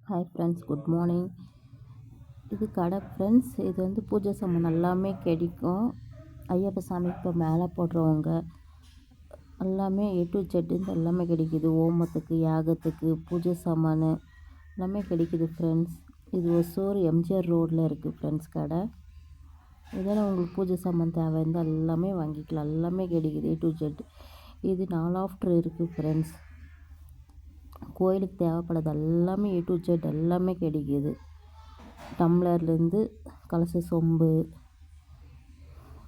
Hi friends, good morning. இது கடை friends. இது பூஜை சாமான் எல்லாமே கிடைக்கும். ஐயப்ப சாமிக்கு இப்போ மேலே போடுறவங்க எல்லாமே A to Z எல்லாமே கிடைக்கிது. ஓமத்துக்கு, யாகத்துக்கு, பூஜை சாமான் எல்லாமே கிடைக்கிது ஃப்ரெண்ட்ஸ். இது ஒசூர் எம்ஜிஆர் ரோடில் இருக்குது ஃப்ரெண்ட்ஸ் கடை. இதெல்லாம் உங்களுக்கு பூஜை சாமான் தேவை இருந்தால் எல்லாமே வாங்கிக்கலாம். எல்லாமே கிடைக்கிது A to Z. இது 4 ஆஃப்டர் இருக்குது ஃப்ரெண்ட்ஸ். கோயிலுக்கு தேவைப்படுறது எல்லாமே A to Z எல்லாமே கிடைக்கிது. டம்ளர்லேருந்து கலச சொம்பு,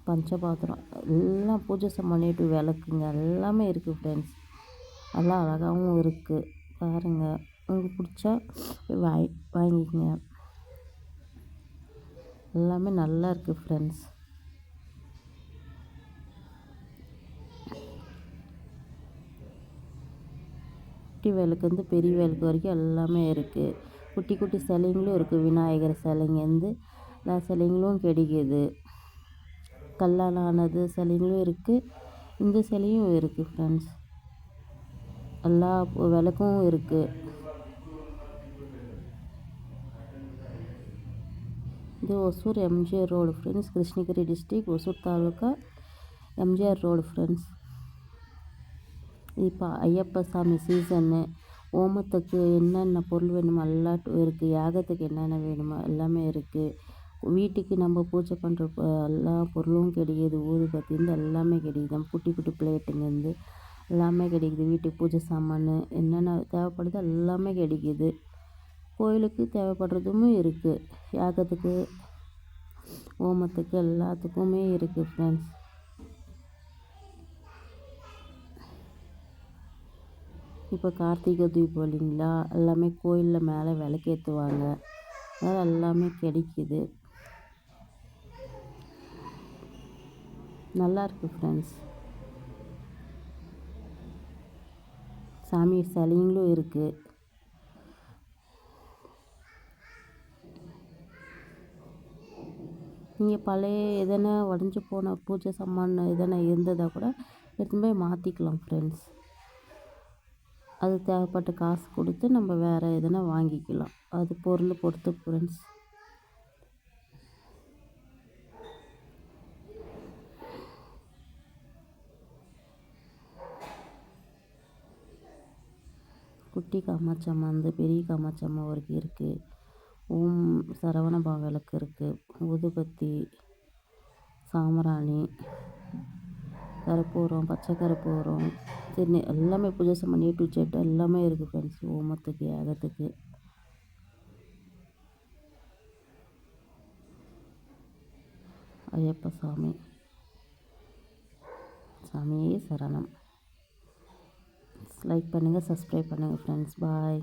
பஞ்சபாத்திரம் எல்லாம் பூஜை சாமான் to விளக்குங்க எல்லாமே இருக்குது ஃப்ரெண்ட்ஸ். நல்லா அழகாகவும் இருக்குது. பாருங்கள், உங்களுக்கு பிடிச்சா வாங்கிக்கங்க. எல்லாமே நல்லா இருக்குது ஃப்ரெண்ட்ஸ். குட்டி விளக்குலேருந்து பெரிய விளக்கு வரைக்கும் எல்லாமே இருக்குது. குட்டி குட்டி சிலைங்களும் இருக்குது. விநாயகர் சிலைங்கேருந்து எல்லா சிலைங்களும் கிடைக்கிது. கல்லால் ஆனது சிலைங்களும் இருக்குது. இந்த சிலையும் இருக்குது ஃப்ரெண்ட்ஸ். எல்லா விளக்கும் இருக்குது. இது Hosur MGR road friends. Krishnagiri district, Hosur taluka, MGR road friends. இப்போ ஐயப்ப சாமி சீசன்னு. ஓமத்துக்கு என்னென்ன பொருள் வேணுமோ எல்லாம் இருக்குது. யாகத்துக்கு என்னென்ன வேணுமோ எல்லாமே இருக்குது. வீட்டுக்கு நம்ம பூஜை பண்ணுற எல்லா பொருளும் கிடைக்கிது. ஊதுபத்திலேருந்து எல்லாமே கிடைக்கிது. நம்ம குட்டி குட்டி பிளேட்டுங்கேருந்து எல்லாமே கிடைக்கிது. வீட்டுக்கு பூஜை சாமான் என்னென்ன தேவைப்படுதோ எல்லாமே கிடைக்கிது. கோயிலுக்கு தேவைப்படுறதும் இருக்குது. யாகத்துக்கு, ஓமத்துக்கு எல்லாத்துக்குமே இருக்குது ஃப்ரெண்ட்ஸ். இப்போ கார்த்திகை தீபம் இல்லைங்களா, எல்லாமே கோயிலில் மேலே விளக்கேற்றுவாங்க. அதனால் எல்லாமே கிடைக்கிது. நல்லாயிருக்கு ஃப்ரெண்ட்ஸ். சாமி சிலைங்களும் இருக்குது. நீங்கள் பழைய எதனா உடஞ்சி போன பூஜை சாமான் எதனா இருந்ததாக கூட எடுத்துன்னு போய் மாற்றிக்கலாம் ஃப்ரெண்ட்ஸ். அது தேவைப்பட்ட காசு கொடுத்து நம்ம வேறு எதனா வாங்கிக்கலாம். அது பொருள் பொறுத்து ஃப்ரெண்ட்ஸ். குட்டி காமாட்சம்மா பெரிய காமாட்சம்மா வரைக்கும் இருக்குது. ஓம் சரவணபா விளக்கு இருக்குது. ஊதுபத்தி, சாம்பிராணி, கற்பூரம், பச்சை கற்பூரம், எல்லாமே பூஜை சாமான் A to Z எல்லாமே இருக்குது ஃப்ரெண்ட்ஸ். ஓமத்துக்கு, யாகத்துக்கு. ஐயப்ப சாமி, சாமியே சரணம். லைக் பண்ணுங்கள், சப்ஸ்கிரைப் பண்ணுங்கள் ஃப்ரெண்ட்ஸ். பாய்.